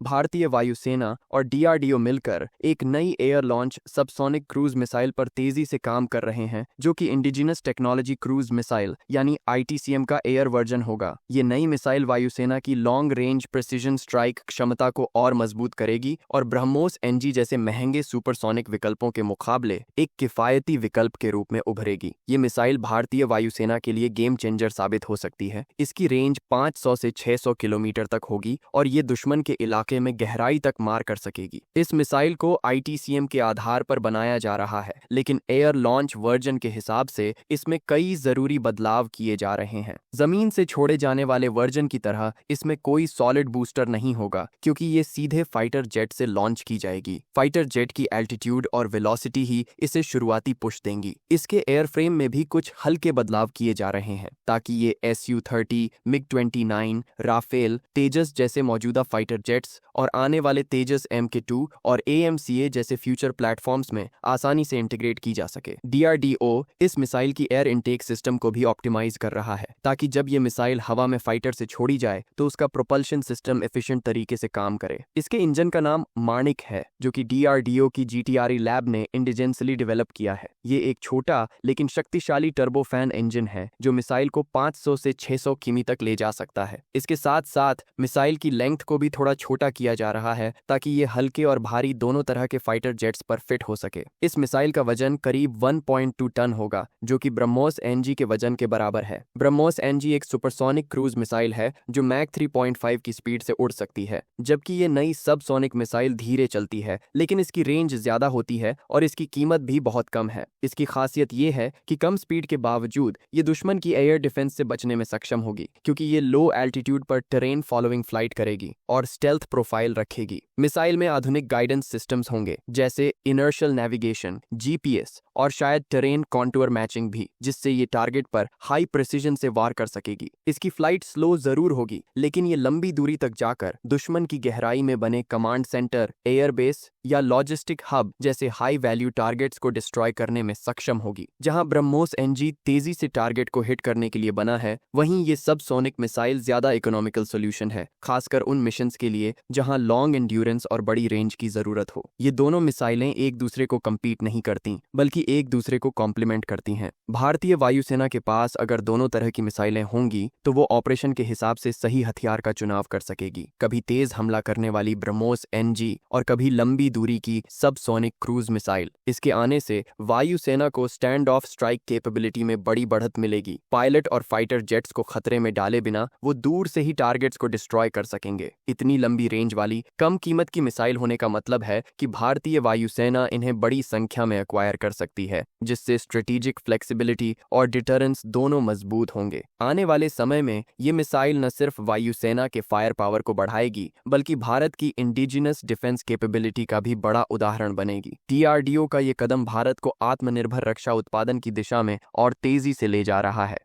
भारतीय वायुसेना और डीआरडीओ मिलकर एक नई air launch subsonic cruise missile पर तेजी से काम कर रहे हैं, जो कि इंडिजिनस टेक्नोलॉजी क्रूज मिसाइल यानी आईटीसीएम का एयर वर्जन होगा। ये नई मिसाइल वायुसेना की लॉन्ग रेंज प्रिसिजन स्ट्राइक क्षमता को और मजबूत करेगी और ब्रह्मोस एनजी जैसे महंगे सुपरसोनिक विकल्पों के मुकाबले एक किफायती विकल्प के रूप में उभरेगी। ये मिसाइल भारतीय वायुसेना के लिए गेम चेंजर साबित हो सकती है। इसकी रेंज 500 से 600 किलोमीटर तक होगी और ये दुश्मन के इलाके में गहराई तक मार कर सकेगी। इस मिसाइल को आईटीसीएम के आधार पर बनाया जा रहा है, लेकिन एयर लॉन्च वर्जन के हिसाब से इसमें कई जरूरी बदलाव किए जा रहे हैं। जमीन से छोड़े जाने वाले वर्जन की तरह इसमें कोई सॉलिड बूस्टर नहीं होगा, क्योंकि ये सीधे फाइटर जेट से लॉन्च की जाएगी। फाइटर जेट की एल्टीट्यूड और वेलोसिटी ही इसे शुरुआती पुश देंगी। इसके एयरफ्रेम में भी कुछ हल्के बदलाव किए जा रहे हैं, ताकि ये SU-30, MiG-29, राफेल, तेजस जैसे मौजूदा फाइटर जेट्स और आने वाले तेजस MK2 और AMCA जैसे फ्यूचर प्लेटफॉर्म्स में आसानी से इंटीग्रेट की जा सके। DRDO इस मिसाइल की एयर इनटेक सिस्टम को भी ऑप्टिमाइज कर रहा है, ताकि जब ये मिसाइल हवा में फाइटर से छोड़ी जाए तो उसका प्रोपल्शन सिस्टम एफिशिएंट तरीके से काम करे। इसके इंजन का नाम माणिक है, जो कि DRDO की GTRE लैब ने इंडिजेंसली डेवलप किया है। ये एक छोटा लेकिन शक्तिशाली टर्बोफैन इंजन है, जो मिसाइल को 500 से 600 किमी तक ले जा सकता है। इसके साथ साथ मिसाइल की लेंथ को भी थोड़ा छोटा किया जा रहा है, ताकि ये हल्के और भारी दोनों तरह के फाइटर जेट्स पर फिट हो सके। इस मिसाइल का वजन करीब 1.2 टन होगा, जो कि ब्रह्मोस एनजी के वजन के बराबर है। ब्रह्मोस एनजी एक सुपरसोनिक क्रूज मिसाइल है जो मैक 3.5 की स्पीड से उड़ सकती है, जबकि ये नई सबसोनिक मिसाइल धीरे चलती है, लेकिन इसकी रेंज ज्यादा होती है और इसकी कीमत भी बहुत कम है। इसकी खासियत ये है कि कम स्पीड के बावजूद ये दुश्मन की एयर डिफेंस से बचने में सक्षम होगी, क्योंकि ये लो एल्टीट्यूड पर टेरेन फॉलोइंग फ्लाइट करेगी और स्टेल्थ प्रोफाइल रखेगी। मिसाइल में आधुनिक गाइडेंस सिस्टम्स होंगे, जैसे इनर्शियल नेविगेशन, GPS और शायद टेरेन कॉन्टूर मैचिंग भी, जिससे ये टारगेट पर हाई प्रिसीजन से वार कर सकेगी। इसकी फ्लाइट स्लो जरूर होगी, लेकिन ये लंबी दूरी तक जाकर दुश्मन की गहराई में बने कमांड सेंटर, एयरबेस या लॉजिस्टिक हब जैसे हाई वैल्यू टारगेट्स को डिस्ट्रॉय करने में सक्षम होगी। जहां ब्रह्मोस एनजी तेजी से टारगेट को हिट करने के लिए बना है, वहीं ये सब सोनिक मिसाइल ज्यादा इकोनॉमिकल सोल्यूशन है, खासकर उन मिशंस के लिए जहां लॉन्ग एंड्योरेंस और बड़ी रेंज की जरूरत हो। ये दोनों मिसाइलें एक दूसरे को कम्पीट नहीं करती, बल्कि एक दूसरे को कॉम्प्लीमेंट करती हैं। भारतीय वायुसेना के पास अगर दोनों तरह की मिसाइलें होंगी, तो वो ऑपरेशन के हिसाब से सही हथियार का चुनाव कर सकेगी। कभी तेज हमला करने वाली ब्रह्मोस एनजी और कभी लंबी दूरी की सबसोनिक क्रूज मिसाइल। इसके आने से वायुसेना को स्टैंड ऑफ स्ट्राइक कैपेबिलिटी में बड़ी बढ़त मिलेगी। पायलट और फाइटर जेट्स को खतरे में डाले बिना वो दूर से ही टारगेट्स को डिस्ट्रॉय कर सकेंगे। इतनी लंबी रेंज वाली कम कीमत की मिसाइल होने का मतलब है कि भारतीय वायुसेना इन्हें बड़ी संख्या में एक्वायर कर सकती है, जिससे स्ट्रेटेजिक फ्लेक्सिबिलिटी और डिटरेंस दोनों मजबूत होंगे। आने वाले समय में ये मिसाइल न सिर्फ वायुसेना के फायर पावर को बढ़ाएगी, बल्कि भारत की इंडिजिनस डिफेंस कैपेबिलिटी का भी बड़ा उदाहरण बनेगी। DRDO का ये कदम भारत को आत्मनिर्भर रक्षा उत्पादन की दिशा में और तेजी से ले जा रहा है।